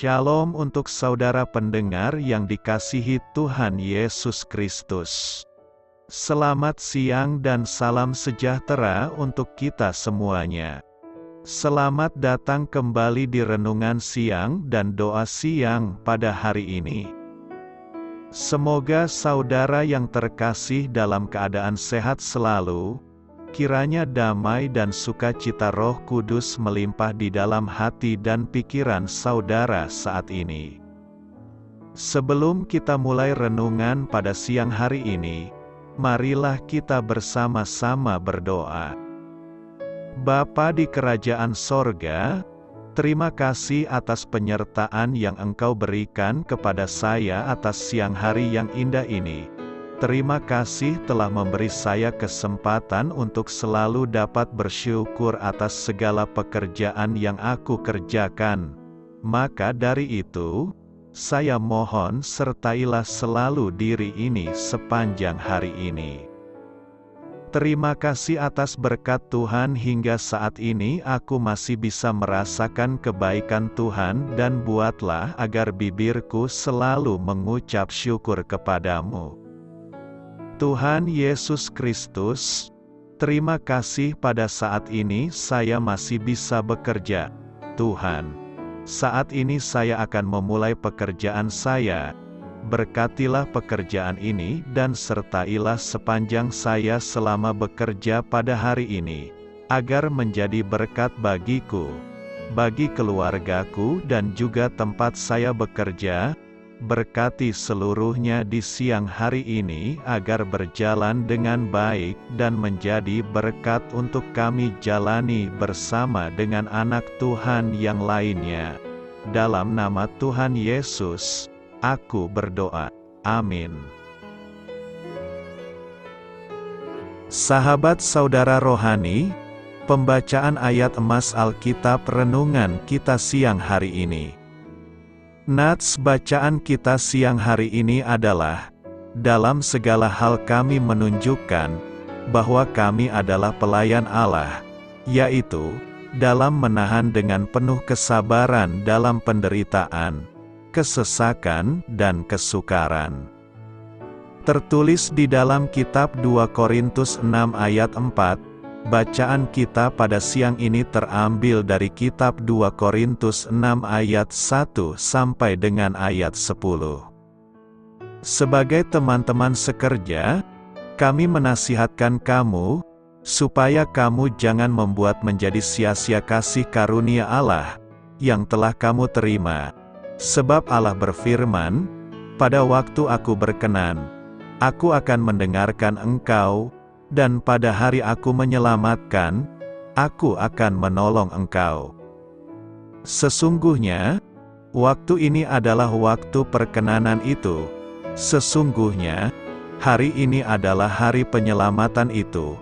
Shalom untuk saudara pendengar yang dikasihi Tuhan Yesus Kristus. Selamat siang dan salam sejahtera untuk kita semuanya. Selamat datang kembali di renungan siang dan doa siang pada hari ini. Semoga saudara yang terkasih dalam keadaan sehat selalu. Kiranya damai dan sukacita Roh Kudus melimpah di dalam hati dan pikiran saudara saat ini. Sebelum kita mulai renungan pada siang hari ini, marilah kita bersama-sama berdoa. Bapa di kerajaan sorga, terima kasih atas penyertaan yang Engkau berikan kepada saya atas siang hari yang indah ini. Terima kasih telah memberi saya kesempatan untuk selalu dapat bersyukur atas segala pekerjaan yang aku kerjakan. Maka dari itu, saya mohon sertailah selalu diri ini sepanjang hari ini. Terima kasih atas berkat Tuhan hingga saat ini aku masih bisa merasakan kebaikan Tuhan dan buatlah agar bibirku selalu mengucap syukur kepadamu. Tuhan Yesus Kristus, terima kasih pada saat ini saya masih bisa bekerja. Tuhan, saat ini saya akan memulai pekerjaan saya. Berkatilah pekerjaan ini dan sertailah sepanjang saya selama bekerja pada hari ini, agar menjadi berkat bagiku, bagi keluargaku dan juga tempat saya bekerja. Berkati seluruhnya di siang hari ini agar berjalan dengan baik dan menjadi berkat untuk kami jalani bersama dengan anak Tuhan yang lainnya. Dalam nama Tuhan Yesus, aku berdoa. Amin. Sahabat saudara rohani, pembacaan ayat emas Alkitab renungan kita siang hari ini. Nats bacaan kita siang hari ini adalah, dalam segala hal kami menunjukkan, bahwa kami adalah pelayan Allah, yaitu, dalam menahan dengan penuh kesabaran dalam penderitaan, kesesakan dan kesukaran. Tertulis di dalam kitab 2 Korintus 6 ayat 4, bacaan kita pada siang ini terambil dari kitab 2 Korintus 6 ayat 1 sampai dengan ayat 10. Sebagai teman-teman sekerja, kami menasihatkan kamu, supaya kamu jangan membuat menjadi sia-sia kasih karunia Allah, yang telah kamu terima. Sebab Allah berfirman, pada waktu aku berkenan, aku akan mendengarkan engkau, dan pada hari aku menyelamatkan, aku akan menolong engkau. Sesungguhnya, waktu ini adalah waktu perkenanan itu. Sesungguhnya, hari ini adalah hari penyelamatan itu.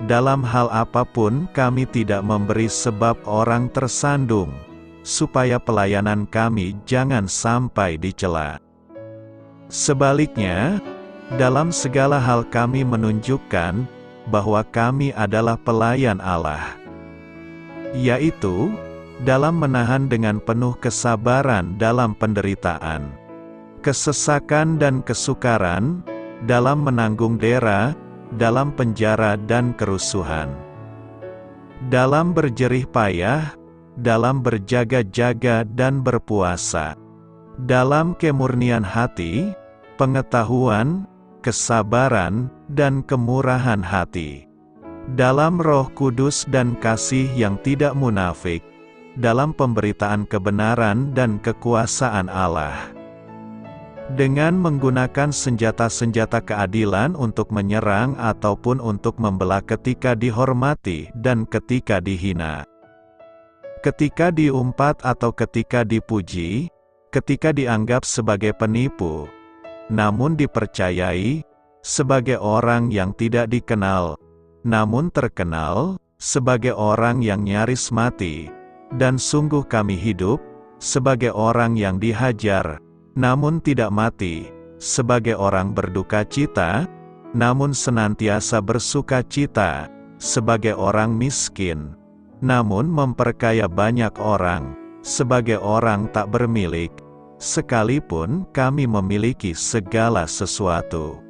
Dalam hal apapun kami tidak memberi sebab orang tersandung, supaya pelayanan kami jangan sampai dicela. Sebaliknya, dalam segala hal kami menunjukkan bahwa kami adalah pelayan Allah, yaitu, dalam menahan dengan penuh kesabaran dalam penderitaan, kesesakan dan kesukaran, dalam menanggung dera, dalam penjara dan kerusuhan, dalam berjerih payah, dalam berjaga-jaga dan berpuasa, dalam kemurnian hati, pengetahuan, kesabaran, dan kemurahan hati, dalam Roh Kudus dan kasih yang tidak munafik, dalam pemberitaan kebenaran dan kekuasaan Allah, dengan menggunakan senjata-senjata keadilan untuk menyerang ataupun untuk membelah ketika dihormati dan ketika dihina, ketika diumpat atau ketika dipuji, ketika dianggap sebagai penipu, namun dipercayai, sebagai orang yang tidak dikenal, namun terkenal, sebagai orang yang nyaris mati, dan sungguh kami hidup, sebagai orang yang dihajar, namun tidak mati, sebagai orang berduka cita, namun senantiasa bersuka cita, sebagai orang miskin, namun memperkaya banyak orang, sebagai orang tak bermilik, sekalipun kami memiliki segala sesuatu.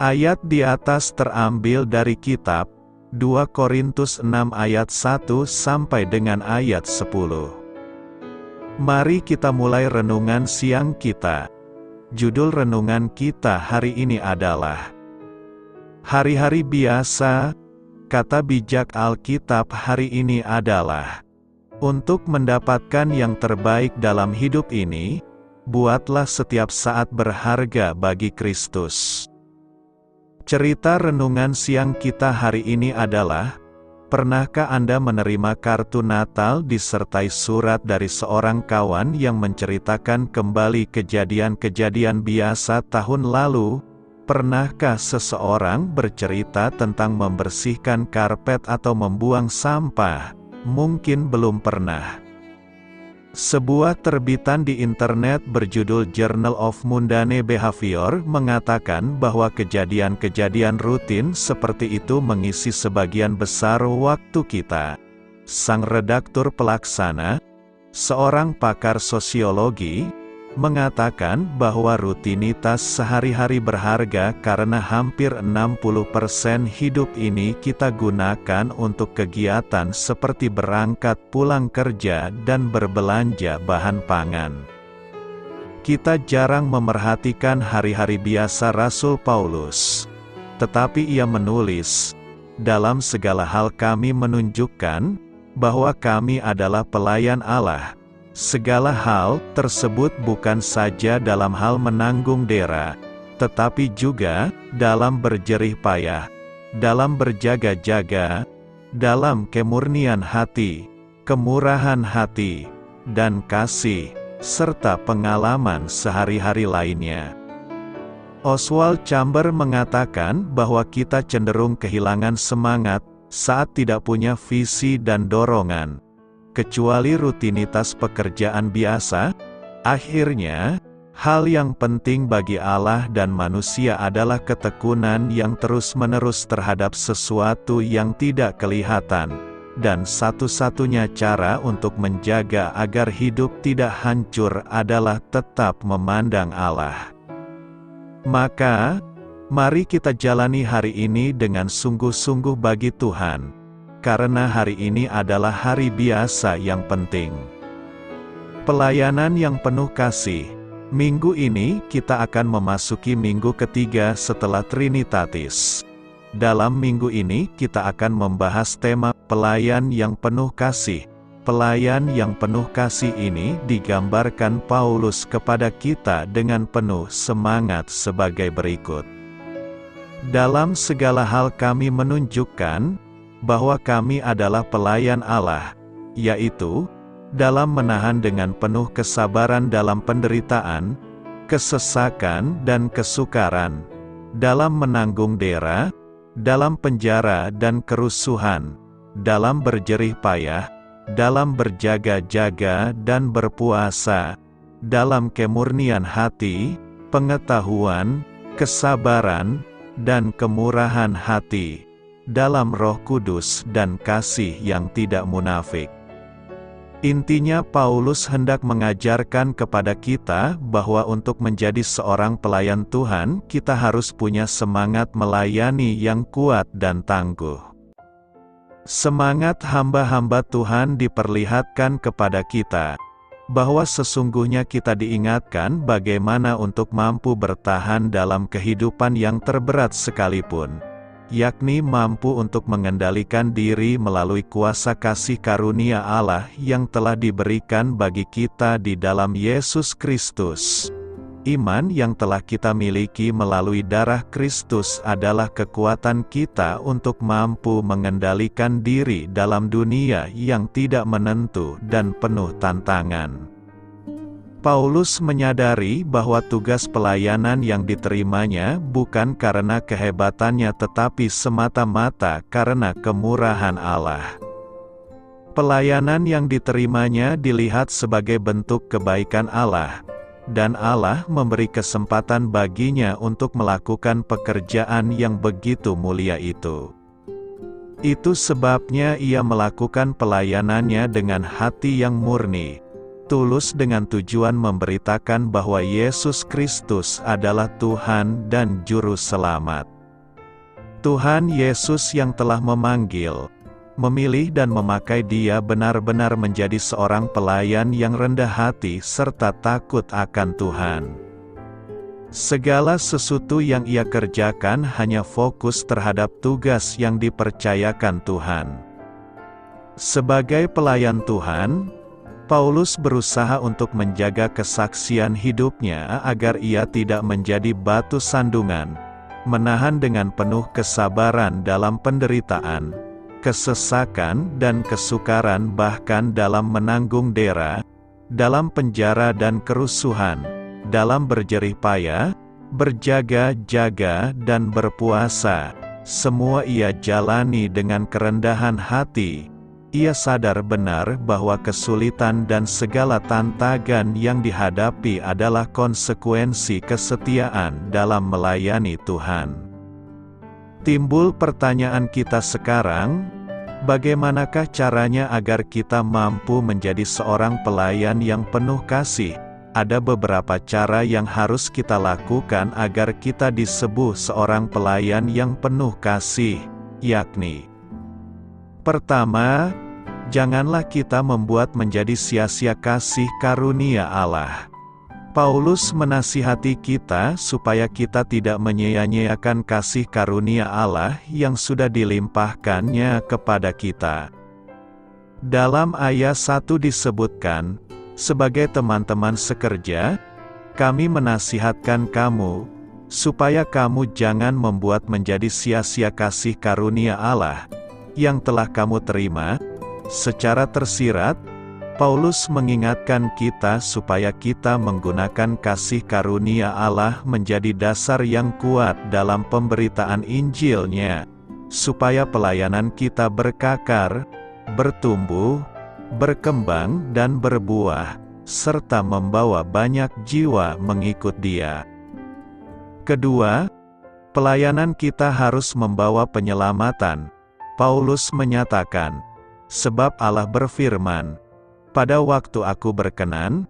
Ayat di atas terambil dari kitab 2 Korintus 6 ayat 1 sampai dengan ayat 10. Mari kita mulai renungan siang kita. Judul renungan kita hari ini adalah Hari-hari biasa. Kata bijak Alkitab hari ini adalah, untuk mendapatkan yang terbaik dalam hidup ini, buatlah setiap saat berharga bagi Kristus. Cerita renungan siang kita hari ini adalah, pernahkah Anda menerima kartu Natal disertai surat dari seorang kawan yang menceritakan kembali kejadian-kejadian biasa tahun lalu? Pernahkah seseorang bercerita tentang membersihkan karpet atau membuang sampah? Mungkin belum pernah. Sebuah terbitan di internet berjudul Journal of Mundane Behavior mengatakan bahwa kejadian-kejadian rutin seperti itu mengisi sebagian besar waktu kita. Sang redaktur pelaksana, seorang pakar sosiologi, mengatakan bahwa rutinitas sehari-hari berharga karena hampir 60% hidup ini kita gunakan untuk kegiatan seperti berangkat pulang kerja dan berbelanja bahan pangan. Kita jarang memerhatikan hari-hari biasa Rasul Paulus. Tetapi ia menulis, dalam segala hal kami menunjukkan bahwa kami adalah pelayan Allah. Segala hal tersebut bukan saja dalam hal menanggung dera, tetapi juga dalam berjerih payah, dalam berjaga-jaga, dalam kemurnian hati, kemurahan hati, dan kasih, serta pengalaman sehari-hari lainnya. Oswald Chambers mengatakan bahwa kita cenderung kehilangan semangat saat tidak punya visi dan dorongan. Kecuali rutinitas pekerjaan biasa, akhirnya, hal yang penting bagi Allah dan manusia adalah ketekunan yang terus-menerus terhadap sesuatu yang tidak kelihatan, dan satu-satunya cara untuk menjaga agar hidup tidak hancur adalah tetap memandang Allah. Maka, mari kita jalani hari ini dengan sungguh-sungguh bagi Tuhan. Karena hari ini adalah hari biasa yang penting. Pelayanan yang penuh kasih. Minggu ini kita akan memasuki minggu ketiga setelah Trinitatis. Dalam minggu ini kita akan membahas tema pelayan yang penuh kasih. Pelayan yang penuh kasih ini digambarkan Paulus kepada kita dengan penuh semangat sebagai berikut. Dalam segala hal kami menunjukkan bahwa kami adalah pelayan Allah, yaitu, dalam menahan dengan penuh kesabaran dalam penderitaan, kesesakan dan kesukaran, dalam menanggung dera, dalam penjara dan kerusuhan, dalam berjerih payah, dalam berjaga-jaga dan berpuasa, dalam kemurnian hati, pengetahuan, kesabaran, dan kemurahan hati, dalam Roh Kudus dan kasih yang tidak munafik. Intinya Paulus hendak mengajarkan kepada kita bahwa untuk menjadi seorang pelayan Tuhan, kita harus punya semangat melayani yang kuat dan tangguh. Semangat hamba-hamba Tuhan diperlihatkan kepada kita, bahwa sesungguhnya kita diingatkan bagaimana untuk mampu bertahan dalam kehidupan yang terberat sekalipun, yakni mampu untuk mengendalikan diri melalui kuasa kasih karunia Allah yang telah diberikan bagi kita di dalam Yesus Kristus. Iman yang telah kita miliki melalui darah Kristus adalah kekuatan kita untuk mampu mengendalikan diri dalam dunia yang tidak menentu dan penuh tantangan. Paulus menyadari bahwa tugas pelayanan yang diterimanya bukan karena kehebatannya tetapi semata-mata karena kemurahan Allah. Pelayanan yang diterimanya dilihat sebagai bentuk kebaikan Allah, dan Allah memberi kesempatan baginya untuk melakukan pekerjaan yang begitu mulia itu. Itu sebabnya ia melakukan pelayanannya dengan hati yang murni, tulus dengan tujuan memberitakan bahwa Yesus Kristus adalah Tuhan dan Juru Selamat. Tuhan Yesus yang telah memanggil, memilih dan memakai dia benar-benar menjadi seorang pelayan yang rendah hati serta takut akan Tuhan. Segala sesuatu yang ia kerjakan hanya fokus terhadap tugas yang dipercayakan Tuhan. Sebagai pelayan Tuhan, Paulus berusaha untuk menjaga kesaksian hidupnya agar ia tidak menjadi batu sandungan, menahan dengan penuh kesabaran dalam penderitaan, kesesakan dan kesukaran, bahkan dalam menanggung dera, dalam penjara dan kerusuhan, dalam berjerih payah, berjaga-jaga dan berpuasa. Semua ia jalani dengan kerendahan hati. Ia sadar benar bahwa kesulitan dan segala tantangan yang dihadapi adalah konsekuensi kesetiaan dalam melayani Tuhan. Timbul pertanyaan kita sekarang, bagaimanakah caranya agar kita mampu menjadi seorang pelayan yang penuh kasih? Ada beberapa cara yang harus kita lakukan agar kita disebut seorang pelayan yang penuh kasih, yakni: pertama, janganlah kita membuat menjadi sia-sia kasih karunia Allah. Paulus menasihati kita supaya kita tidak menyia-nyiakan kasih karunia Allah yang sudah dilimpahkannya kepada kita. Dalam ayat 1 disebutkan, sebagai teman-teman sekerja, kami menasihatkan kamu, supaya kamu jangan membuat menjadi sia-sia kasih karunia Allah, yang telah kamu terima. Secara tersirat, Paulus mengingatkan kita supaya kita menggunakan kasih karunia Allah menjadi dasar yang kuat dalam pemberitaan Injil-Nya, supaya pelayanan kita berkakar, bertumbuh, berkembang dan berbuah, serta membawa banyak jiwa mengikut Dia. Kedua, pelayanan kita harus membawa penyelamatan. Paulus menyatakan, sebab Allah berfirman, pada waktu aku berkenan,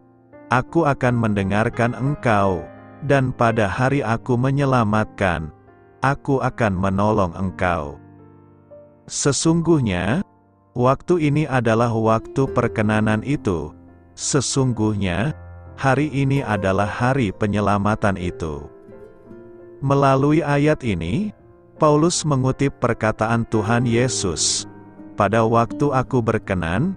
aku akan mendengarkan engkau, dan pada hari aku menyelamatkan, aku akan menolong engkau. Sesungguhnya, waktu ini adalah waktu perkenanan itu. Sesungguhnya, hari ini adalah hari penyelamatan itu. Melalui ayat ini, Paulus mengutip perkataan Tuhan Yesus, pada waktu aku berkenan,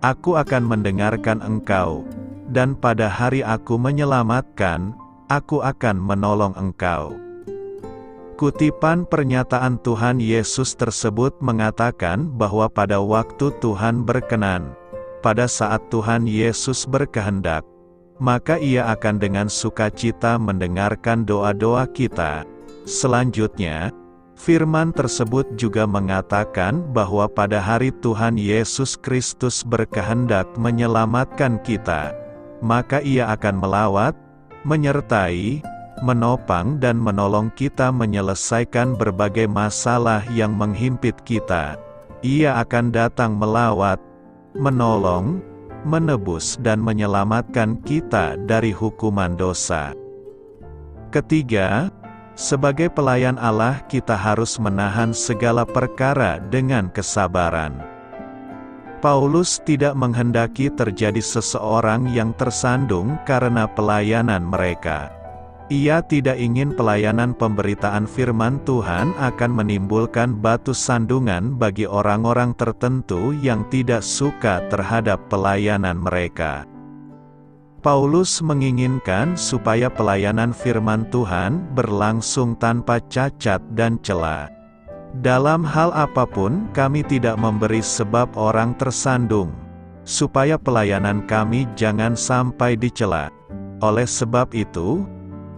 aku akan mendengarkan engkau, dan pada hari aku menyelamatkan, aku akan menolong engkau. Kutipan pernyataan Tuhan Yesus tersebut mengatakan bahwa pada waktu Tuhan berkenan, pada saat Tuhan Yesus berkehendak, maka Ia akan dengan sukacita mendengarkan doa-doa kita. Selanjutnya, firman tersebut juga mengatakan bahwa pada hari Tuhan Yesus Kristus berkehendak menyelamatkan kita, maka Ia akan melawat, menyertai, menopang dan menolong kita menyelesaikan berbagai masalah yang menghimpit kita. Ia akan datang melawat, menolong, menebus dan menyelamatkan kita dari hukuman dosa. Ketiga, sebagai pelayan Allah kita harus menahan segala perkara dengan kesabaran. Paulus tidak menghendaki terjadi seseorang yang tersandung karena pelayanan mereka. Ia tidak ingin pelayanan pemberitaan firman Tuhan akan menimbulkan batu sandungan bagi orang-orang tertentu yang tidak suka terhadap pelayanan mereka. Paulus menginginkan supaya pelayanan firman Tuhan berlangsung tanpa cacat dan cela. Dalam hal apapun kami tidak memberi sebab orang tersandung, supaya pelayanan kami jangan sampai dicela. Oleh sebab itu,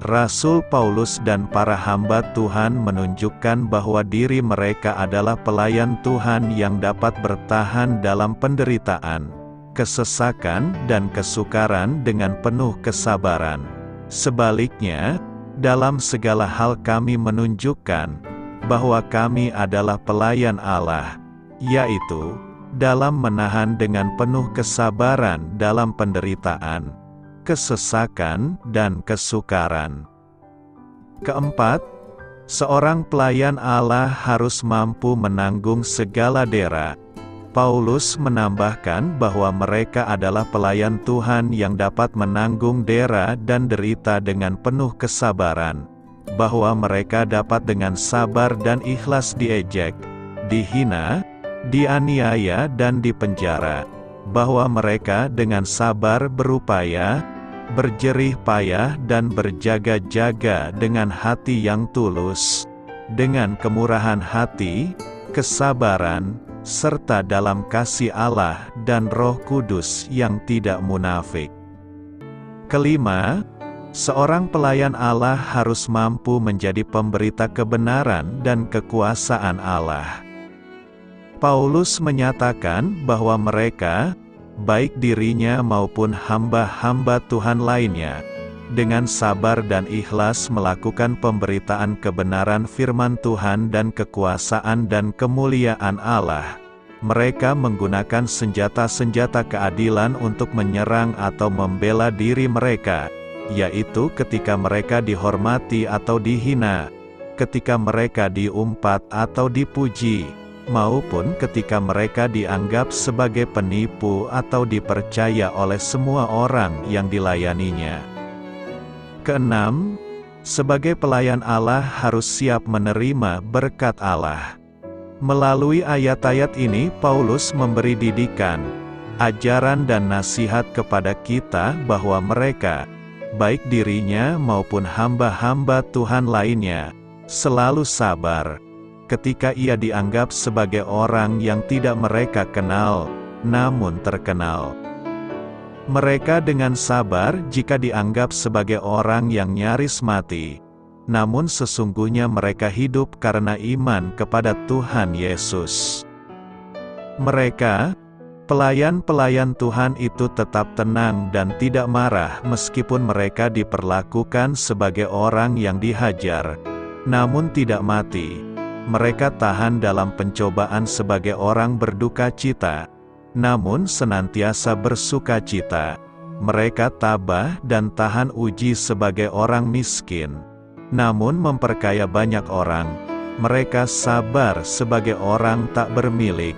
Rasul Paulus dan para hamba Tuhan menunjukkan bahwa diri mereka adalah pelayan Tuhan yang dapat bertahan dalam penderitaan, kesesakan dan kesukaran dengan penuh kesabaran. Sebaliknya, dalam segala hal kami menunjukkan bahwa kami adalah pelayan Allah, yaitu dalam menahan dengan penuh kesabaran dalam penderitaan, kesesakan, dan kesukaran. Keempat, seorang pelayan Allah harus mampu menanggung segala dera. Paulus menambahkan bahwa mereka adalah pelayan Tuhan yang dapat menanggung dera dan derita dengan penuh kesabaran, bahwa mereka dapat dengan sabar dan ikhlas diejek, dihina, dianiaya dan dipenjara, bahwa mereka dengan sabar berupaya, berjerih payah dan berjaga-jaga dengan hati yang tulus, dengan kemurahan hati, kesabaran, serta dalam kasih Allah dan Roh Kudus yang tidak munafik. Kelima, seorang pelayan Allah harus mampu menjadi pemberita kebenaran dan kekuasaan Allah. Paulus menyatakan bahwa mereka, baik dirinya maupun hamba-hamba Tuhan lainnya, dengan sabar dan ikhlas melakukan pemberitaan kebenaran firman Tuhan dan kekuasaan dan kemuliaan Allah. Mereka menggunakan senjata-senjata keadilan untuk menyerang atau membela diri mereka, yaitu ketika mereka dihormati atau dihina, ketika mereka diumpat atau dipuji, maupun ketika mereka dianggap sebagai penipu atau dipercaya oleh semua orang yang dilayaninya. Keenam, sebagai pelayan Allah harus siap menerima berkat Allah. Melalui ayat-ayat ini Paulus memberi didikan, ajaran dan nasihat kepada kita bahwa mereka, baik dirinya maupun hamba-hamba Tuhan lainnya, selalu sabar ketika ia dianggap sebagai orang yang tidak mereka kenal, namun terkenal. Mereka dengan sabar jika dianggap sebagai orang yang nyaris mati, namun sesungguhnya mereka hidup karena iman kepada Tuhan Yesus. Mereka, pelayan-pelayan Tuhan itu tetap tenang dan tidak marah meskipun mereka diperlakukan sebagai orang yang dihajar, namun tidak mati. Mereka tahan dalam pencobaan sebagai orang berduka cita, namun senantiasa bersuka cita. Mereka tabah dan tahan uji sebagai orang miskin, namun memperkaya banyak orang. Mereka sabar sebagai orang tak bermilik,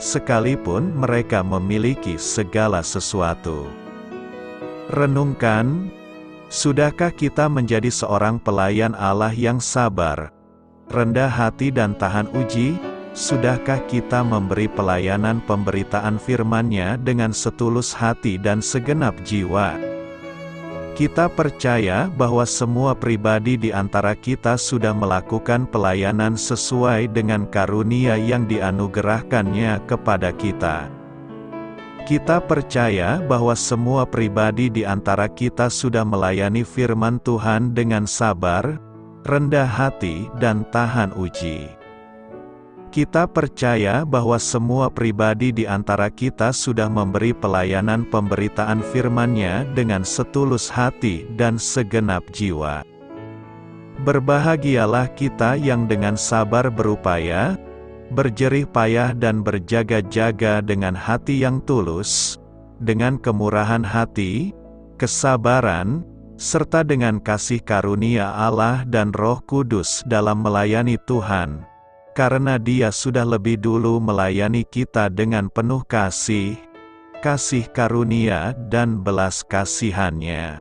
sekalipun mereka memiliki segala sesuatu. Renungkan, sudahkah kita menjadi seorang pelayan Allah yang sabar, rendah hati dan tahan uji? Sudahkah kita memberi pelayanan pemberitaan firman-Nya dengan setulus hati dan segenap jiwa? Kita percaya bahwa semua pribadi di antara kita sudah melakukan pelayanan sesuai dengan karunia yang dianugerahkan-Nya kepada kita. Kita percaya bahwa semua pribadi di antara kita sudah melayani firman Tuhan dengan sabar, rendah hati dan tahan uji. Kita percaya bahwa semua pribadi di antara kita sudah memberi pelayanan pemberitaan firman-Nya dengan setulus hati dan segenap jiwa. Berbahagialah kita yang dengan sabar berupaya, berjerih payah dan berjaga-jaga dengan hati yang tulus, dengan kemurahan hati, kesabaran, serta dengan kasih karunia Allah dan Roh Kudus dalam melayani Tuhan, karena Dia sudah lebih dulu melayani kita dengan penuh kasih, kasih karunia dan belas kasihan-Nya.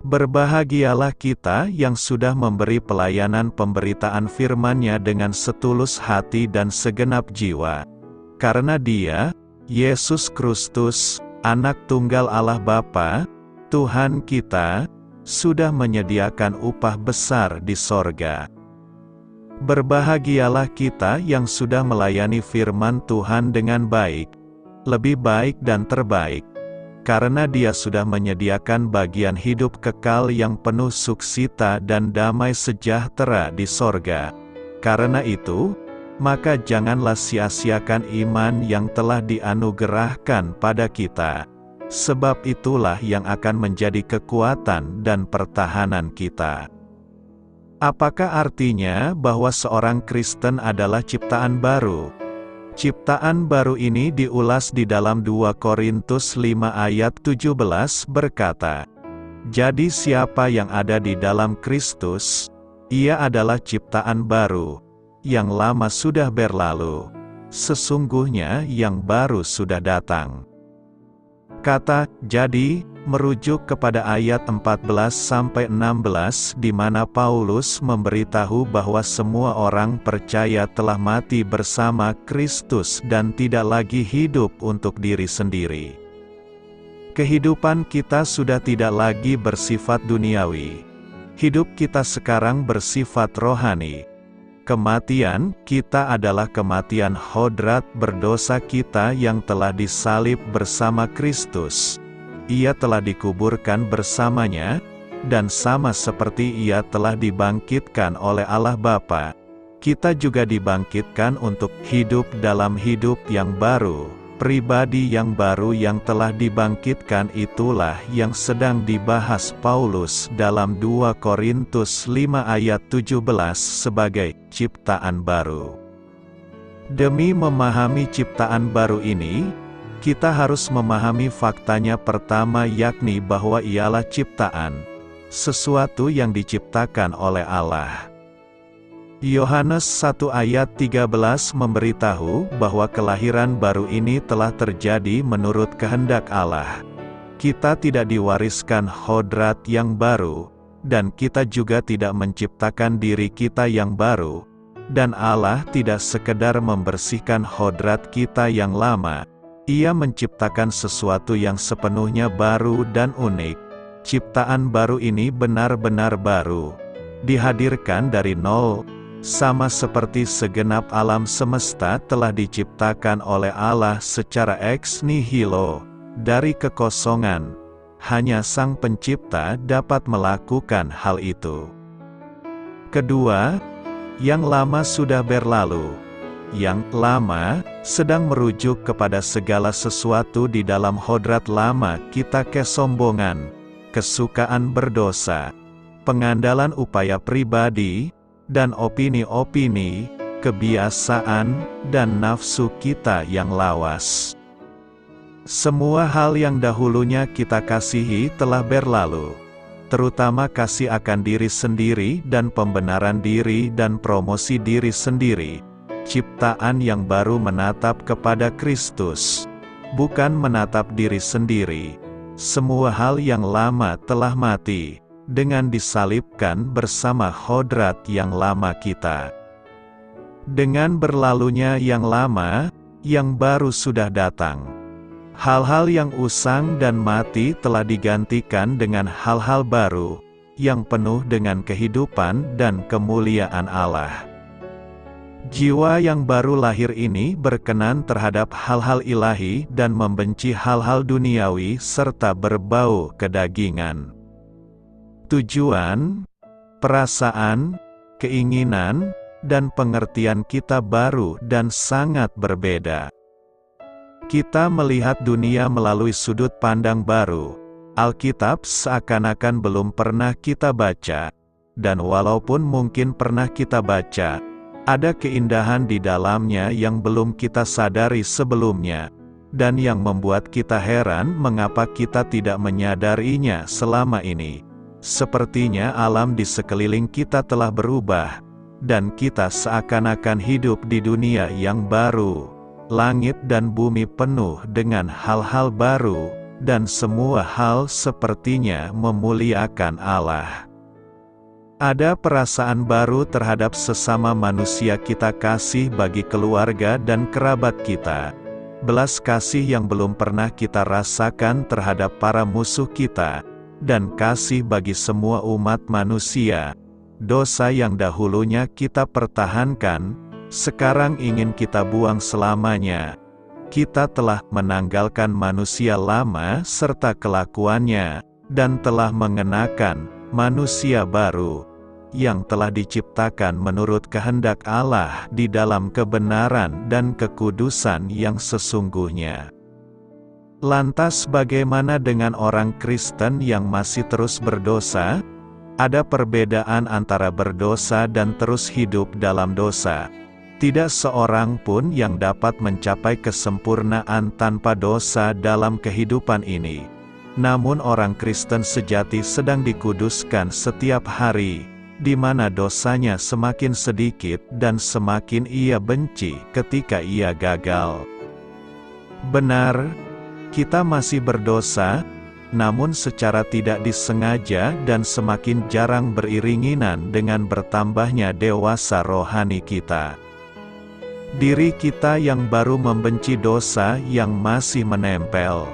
Berbahagialah kita yang sudah memberi pelayanan pemberitaan firman-Nya dengan setulus hati dan segenap jiwa, karena Dia, Yesus Kristus, Anak Tunggal Allah Bapa, Tuhan kita, sudah menyediakan upah besar di sorga. Berbahagialah kita yang sudah melayani firman Tuhan dengan baik, lebih baik dan terbaik, karena Dia sudah menyediakan bagian hidup kekal yang penuh sukcita dan damai sejahtera di sorga. Karena itu, maka janganlah sia-siakan iman yang telah dianugerahkan pada kita. Sebab itulah yang akan menjadi kekuatan dan pertahanan kita. Apakah artinya bahwa seorang Kristen adalah ciptaan baru? Ciptaan baru ini diulas di dalam 2 Korintus 5 ayat 17 berkata, "Jadi siapa yang ada di dalam Kristus, ia adalah ciptaan baru, yang lama sudah berlalu, sesungguhnya yang baru sudah datang." Kata "jadi" merujuk kepada ayat 14-16 di mana Paulus memberitahu bahwa semua orang percaya telah mati bersama Kristus dan tidak lagi hidup untuk diri sendiri. Kehidupan kita sudah tidak lagi bersifat duniawi. Hidup kita sekarang bersifat rohani. Kematian kita adalah kematian hodrat berdosa kita yang telah disalib bersama Kristus. Ia telah dikuburkan bersamanya, dan sama seperti Ia telah dibangkitkan oleh Allah Bapa, kita juga dibangkitkan untuk hidup dalam hidup yang baru. Pribadi yang baru yang telah dibangkitkan itulah yang sedang dibahas Paulus dalam 2 Korintus 5 ayat 17 sebagai ciptaan baru. Demi memahami ciptaan baru ini, kita harus memahami faktanya pertama, yakni bahwa ialah ciptaan, sesuatu yang diciptakan oleh Allah. Yohanes 1 ayat 13 memberitahu bahwa kelahiran baru ini telah terjadi menurut kehendak Allah. Kita tidak diwariskan hodrat yang baru, dan kita juga tidak menciptakan diri kita yang baru, dan Allah tidak sekedar membersihkan hodrat kita yang lama. Ia menciptakan sesuatu yang sepenuhnya baru dan unik. Ciptaan baru ini benar-benar baru, dihadirkan dari nol, sama seperti segenap alam semesta telah diciptakan oleh Allah secara ex nihilo, dari kekosongan. Hanya Sang Pencipta dapat melakukan hal itu. Kedua, yang lama sudah berlalu. Yang lama sedang merujuk kepada segala sesuatu di dalam hodrat lama kita, kesombongan, kesukaan berdosa, pengandalan upaya pribadi, dan opini-opini, kebiasaan, dan nafsu kita yang lawas. Semua hal yang dahulunya kita kasihi telah berlalu, terutama kasih akan diri sendiri dan pembenaran diri dan promosi diri sendiri. Ciptaan yang baru menatap kepada Kristus, bukan menatap diri sendiri. Semua hal yang lama telah mati, dengan disalibkan bersama hodrat yang lama kita. Dengan berlalunya yang lama, yang baru sudah datang. Hal-hal yang usang dan mati telah digantikan dengan hal-hal baru, yang penuh dengan kehidupan dan kemuliaan Allah. Jiwa yang baru lahir ini berkenan terhadap hal-hal ilahi dan membenci hal-hal duniawi serta berbau kedagingan. Tujuan, perasaan, keinginan, dan pengertian kita baru dan sangat berbeda. Kita melihat dunia melalui sudut pandang baru. Alkitab seakan-akan belum pernah kita baca, dan walaupun mungkin pernah kita baca, ada keindahan di dalamnya yang belum kita sadari sebelumnya, dan yang membuat kita heran mengapa kita tidak menyadarinya selama ini. Sepertinya alam di sekeliling kita telah berubah, dan kita seakan-akan hidup di dunia yang baru. Langit dan bumi penuh dengan hal-hal baru, dan semua hal sepertinya memuliakan Allah. Ada perasaan baru terhadap sesama manusia kita, kasih bagi keluarga dan kerabat kita. Belas kasih yang belum pernah kita rasakan terhadap para musuh kita, dan kasih bagi semua umat manusia. Dosa yang dahulunya kita pertahankan, sekarang ingin kita buang selamanya. Kita telah menanggalkan manusia lama serta kelakuannya, dan telah mengenakan manusia baru, yang telah diciptakan menurut kehendak Allah di dalam kebenaran dan kekudusan yang sesungguhnya. Lantas bagaimana dengan orang Kristen yang masih terus berdosa? Ada perbedaan antara berdosa dan terus hidup dalam dosa. Tidak seorang pun yang dapat mencapai kesempurnaan tanpa dosa dalam kehidupan ini. Namun orang Kristen sejati sedang dikuduskan setiap hari, di mana dosanya semakin sedikit dan semakin ia benci ketika ia gagal. Benar, kita masih berdosa, namun secara tidak disengaja dan semakin jarang beriringinan dengan bertambahnya dewasa rohani kita. Diri kita yang baru membenci dosa yang masih menempel.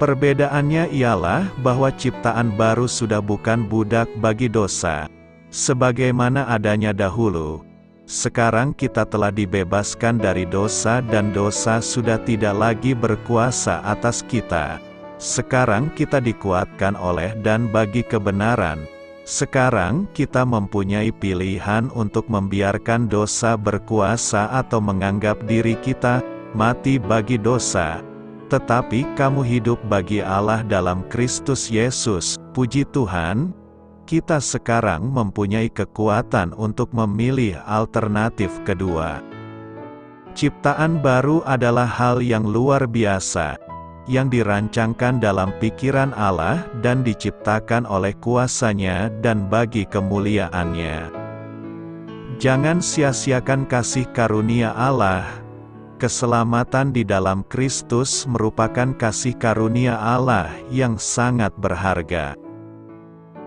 Perbedaannya ialah bahwa ciptaan baru sudah bukan budak bagi dosa, sebagaimana adanya dahulu. Sekarang kita telah dibebaskan dari dosa dan dosa sudah tidak lagi berkuasa atas kita. Sekarang kita dikuatkan oleh dan bagi kebenaran. Sekarang kita mempunyai pilihan untuk membiarkan dosa berkuasa atau menganggap diri kita mati bagi dosa. Tetapi kamu hidup bagi Allah dalam Kristus Yesus. Puji Tuhan, kita sekarang mempunyai kekuatan untuk memilih alternatif kedua. Ciptaan baru adalah hal yang luar biasa, yang dirancangkan dalam pikiran Allah dan diciptakan oleh kuasa-Nya dan bagi kemuliaan-Nya. Jangan sia-siakan kasih karunia Allah. Keselamatan di dalam Kristus merupakan kasih karunia Allah yang sangat berharga.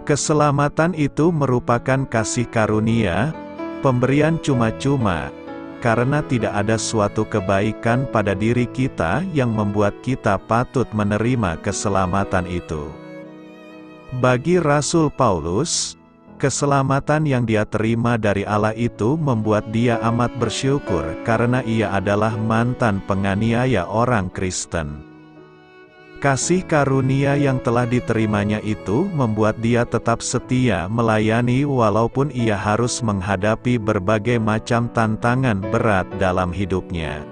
Keselamatan itu merupakan kasih karunia, pemberian cuma-cuma, karena tidak ada suatu kebaikan pada diri kita yang membuat kita patut menerima keselamatan itu. Bagi Rasul Paulus, keselamatan yang dia terima dari Allah itu membuat dia amat bersyukur karena ia adalah mantan penganiaya orang Kristen. Kasih karunia yang telah diterimanya itu membuat dia tetap setia melayani walaupun ia harus menghadapi berbagai macam tantangan berat dalam hidupnya.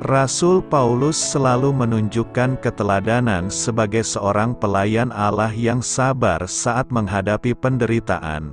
Rasul Paulus selalu menunjukkan keteladanan sebagai seorang pelayan Allah yang sabar saat menghadapi penderitaan,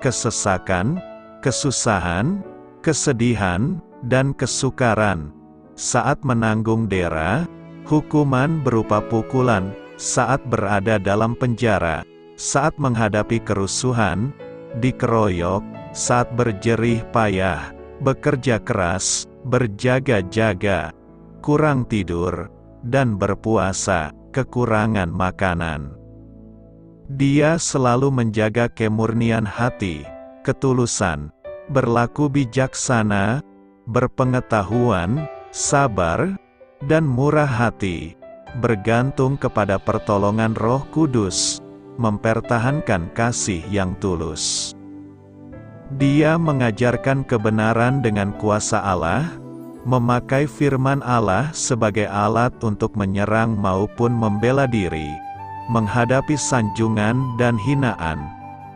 kesesakan, kesusahan, kesedihan, dan kesukaran, saat menanggung dera, hukuman berupa pukulan, saat berada dalam penjara, saat menghadapi kerusuhan, dikeroyok, saat berjerih payah, bekerja keras, berjaga-jaga, kurang tidur, dan berpuasa, kekurangan makanan. Dia selalu menjaga kemurnian hati, ketulusan, berlaku bijaksana, berpengetahuan, sabar, dan murah hati, bergantung kepada pertolongan Roh Kudus, mempertahankan kasih yang tulus. Dia mengajarkan kebenaran dengan kuasa Allah, memakai firman Allah sebagai alat untuk menyerang maupun membela diri, menghadapi sanjungan dan hinaan,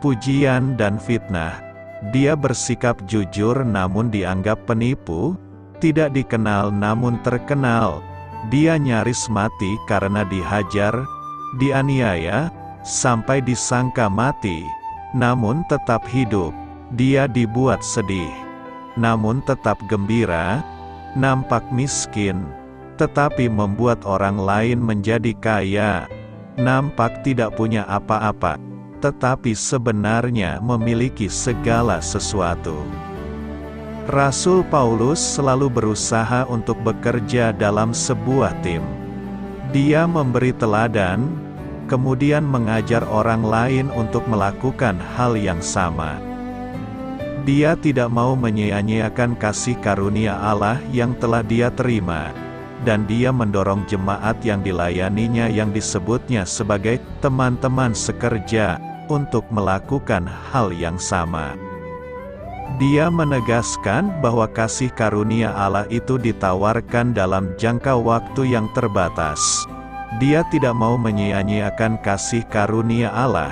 pujian dan fitnah. Dia bersikap jujur namun dianggap penipu, tidak dikenal namun terkenal. Dia nyaris mati karena dihajar, dianiaya, sampai disangka mati, namun tetap hidup. Dia dibuat sedih, namun tetap gembira, nampak miskin, tetapi membuat orang lain menjadi kaya, nampak tidak punya apa-apa, tetapi sebenarnya memiliki segala sesuatu. Rasul Paulus selalu berusaha untuk bekerja dalam sebuah tim. Dia memberi teladan, kemudian mengajar orang lain untuk melakukan hal yang sama. Dia tidak mau menyia-nyiakan kasih karunia Allah yang telah dia terima, dan dia mendorong jemaat yang dilayaninya yang disebutnya sebagai teman-teman sekerja untuk melakukan hal yang sama. Dia menegaskan bahwa kasih karunia Allah itu ditawarkan dalam jangka waktu yang terbatas. Dia tidak mau menyia-nyiakan kasih karunia Allah,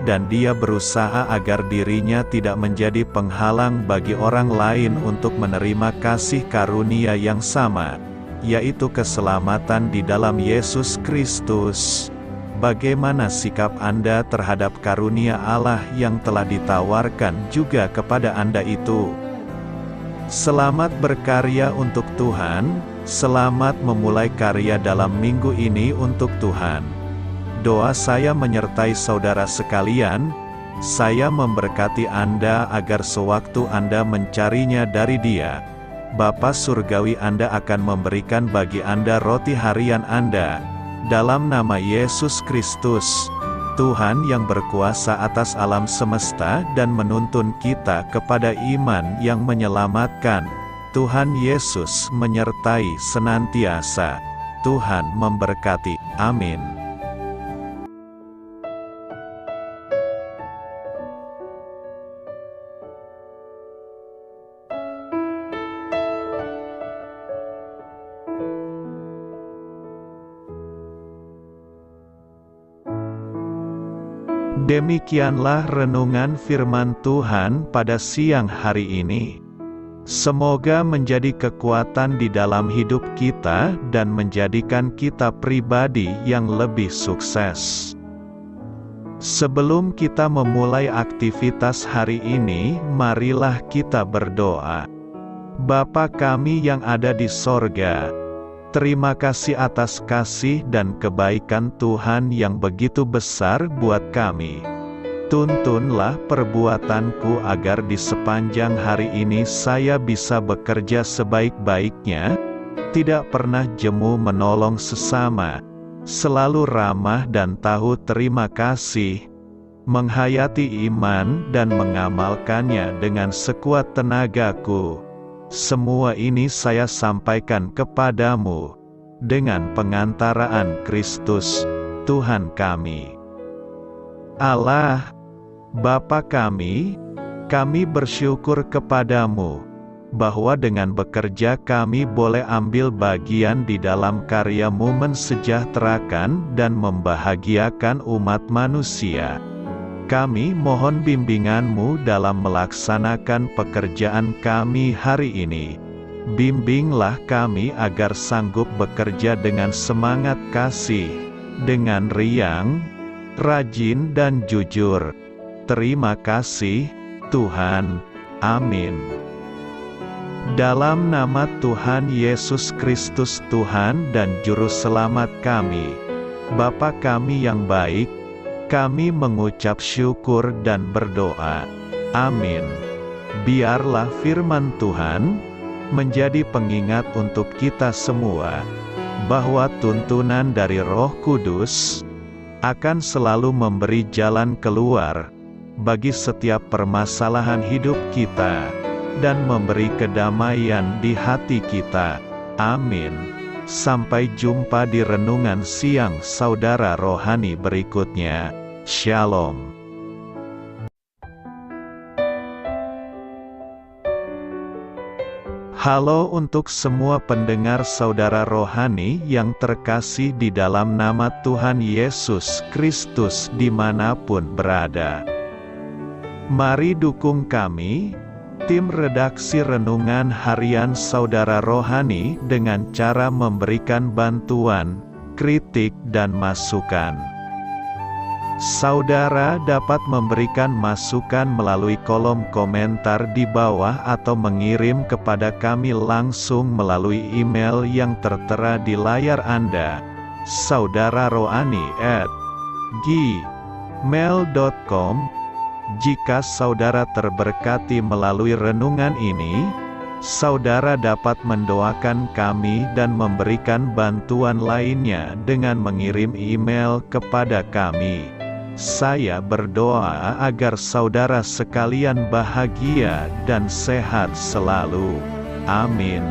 dan dia berusaha agar dirinya tidak menjadi penghalang bagi orang lain untuk menerima kasih karunia yang sama, yaitu keselamatan di dalam Yesus Kristus. bagaimana sikap Anda terhadap karunia Allah yang telah ditawarkan juga kepada Anda itu. Selamat berkarya untuk Tuhan, selamat memulai karya dalam minggu ini untuk Tuhan. Doa saya menyertai saudara sekalian. Saya memberkati Anda agar sewaktu Anda mencarinya dari Dia, Bapa Surgawi Anda akan memberikan bagi Anda roti harian Anda. Dalam nama Yesus Kristus, Tuhan yang berkuasa atas alam semesta dan menuntun kita kepada iman yang menyelamatkan, Tuhan Yesus menyertai senantiasa. Tuhan memberkati. Amin. Demikianlah renungan firman Tuhan pada siang hari ini. Semoga menjadi kekuatan di dalam hidup kita dan menjadikan kita pribadi yang lebih sukses. Sebelum kita memulai aktivitas hari ini, marilah kita berdoa. Bapa kami yang ada di sorga, terima kasih atas kasih dan kebaikan Tuhan yang begitu besar buat kami. Tuntunlah perbuatanku agar di sepanjang hari ini saya bisa bekerja sebaik-baiknya, tidak pernah jemu menolong sesama, selalu ramah dan tahu terima kasih, menghayati iman dan mengamalkannya dengan sekuat tenagaku. Semua ini saya sampaikan kepadamu, dengan pengantaraan Kristus, Tuhan kami. Allah, Bapa kami bersyukur kepadamu, bahwa dengan bekerja kami boleh ambil bagian di dalam karya-Mu mensejahterakan dan membahagiakan umat manusia. Kami mohon bimbingan-Mu dalam melaksanakan pekerjaan kami hari ini. Bimbinglah kami agar sanggup bekerja dengan semangat kasih, dengan riang, rajin dan jujur. Terima kasih, Tuhan. Amin. Dalam nama Tuhan Yesus Kristus Tuhan dan Juru Selamat kami, Bapa kami yang baik, kami mengucap syukur dan berdoa. Amin. Biarlah firman Tuhan menjadi pengingat untuk kita semua, bahwa tuntunan dari Roh Kudus akan selalu memberi jalan keluar bagi setiap permasalahan hidup kita, dan memberi kedamaian di hati kita. Amin. Sampai jumpa di renungan siang saudara rohani berikutnya. Shalom. Halo untuk semua pendengar saudara rohani yang terkasih di dalam nama Tuhan Yesus Kristus dimanapun berada. Mari dukung kami, tim redaksi Renungan Harian Saudara Rohani dengan cara memberikan bantuan, kritik dan masukan. Saudara dapat memberikan masukan melalui kolom komentar di bawah atau mengirim kepada kami langsung melalui email yang tertera di layar Anda, saudararohani@gmail.com. Jika saudara terberkati melalui renungan ini, saudara dapat mendoakan kami dan memberikan bantuan lainnya dengan mengirim email kepada kami. Saya berdoa agar saudara sekalian bahagia dan sehat selalu. Amin.